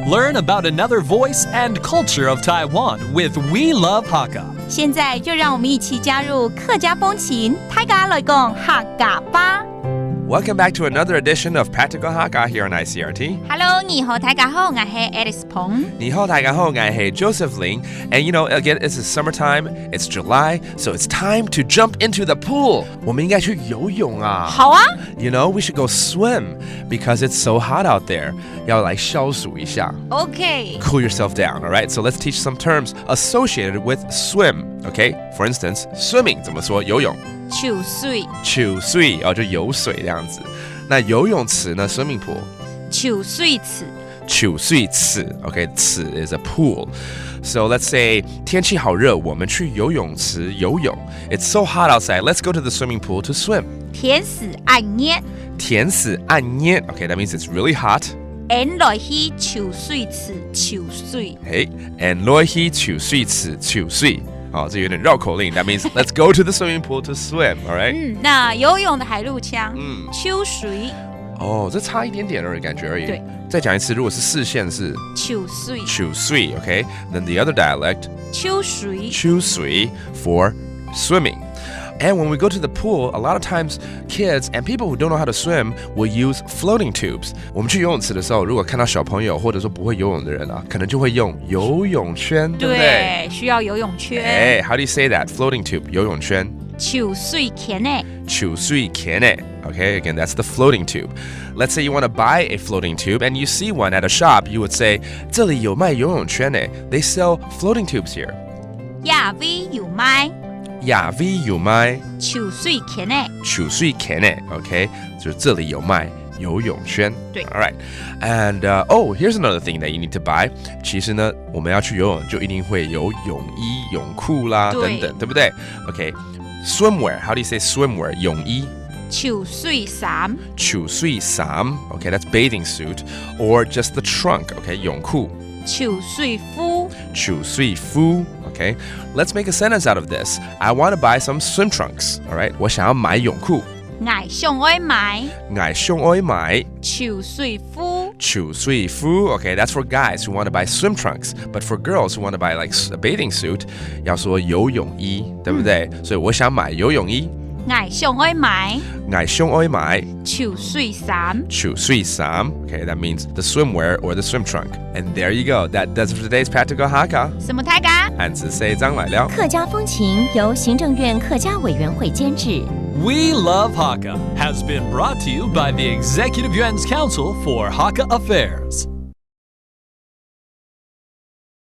Learn about another voice and culture of Taiwan with We Love Hakka. 现在就让我们一起加入客家风情，大家来讲客家吧。Welcome back to another edition of Practical Hakka here on ICRT. Hello， 你好，大家好，我是 Alice 彭。你好，大家好，我是 Joseph Ling. And you know, again, it's the summertime, it's July, so it's time to jump into the pool. 我们应该去游泳啊。好啊。You know, we should go swim because it's so hot out there. 要来消暑一下。Okay. Cool yourself down, all right? So let's teach some terms associated with swim, okay? For instance, swimming 怎么说？游泳。秋水。秋水就游水这样子。那游泳池呢 ？swimming pool。秋水池。秋水池 ，OK， 池 is a pool. So let's say 天气好热，我们去游泳池游泳。It's so hot outside. Let's go to the swimming pool to swim. 天时暗熱。天時暗熱 ，OK, that means it's really hot. 然來去秋水池秋水。Hey, and 來去秋水池秋水。哦，這有點繞口令。That means let's go to the swimming pool to swim, all right? 那游泳的海陸腔，秋水。哦，這差一點點而已，感覺而已。對。再講一次，如果是視線是秋水。秋水 ，OK? Then the other dialect 秋水。秋水 for swimming. And when we go to the pool, a lot of times kids and people who don't know how to swim will use floating tubes. 我们去游泳池的时候，如果看到小朋友或者说不会游泳的人啊，可能就会用游泳圈，对不对？对，需要游泳圈。How do you say that? Floating tube, 游泳圈。秋水圈呢？秋水圈呢 Okay, again, that's the floating tube. Let's say you want to buy a floating tube and you see one at a shop, you would say, 这里有卖游泳圈呢 They sell floating tubes here. 亚威有卖。亚威有卖秋水圈呢？秋水圈呢 Okay, 就是这里有卖游泳圈。对 All right. And, here's another thing that you need to buy. 其實呢，我們要去游泳就一定會有泳衣、泳褲啦，等等，對不對 Okay, swimwear. How do you say swimwear? 泳衣。秋水衫。秋水衫 Okay, that's bathing suit. Or just the trunk, okay, 泳褲。秋水褲。秋水褲 Okay, let's make a sentence out of this. I want to buy some swim trunks. All right, 我想要買泳褲。我想要買。我想要買秋水褲。秋水褲 Okay, that's for guys who want to buy swim trunks. But for girls who want to buy like a bathing suit, 要說游泳衣，對不對？所以我想買游泳衣。我想要買。我想要買秋水衫。秋水衫 Okay, that means the swimwear or the swim trunk. And there you go. That does it for today's Practical Hakka. 什麼大家？漢字4章來了。客家風情由行政院客家委員會監製。We Love Hakka has been brought to you by the Executive Yuan's Council for Hakka Affairs.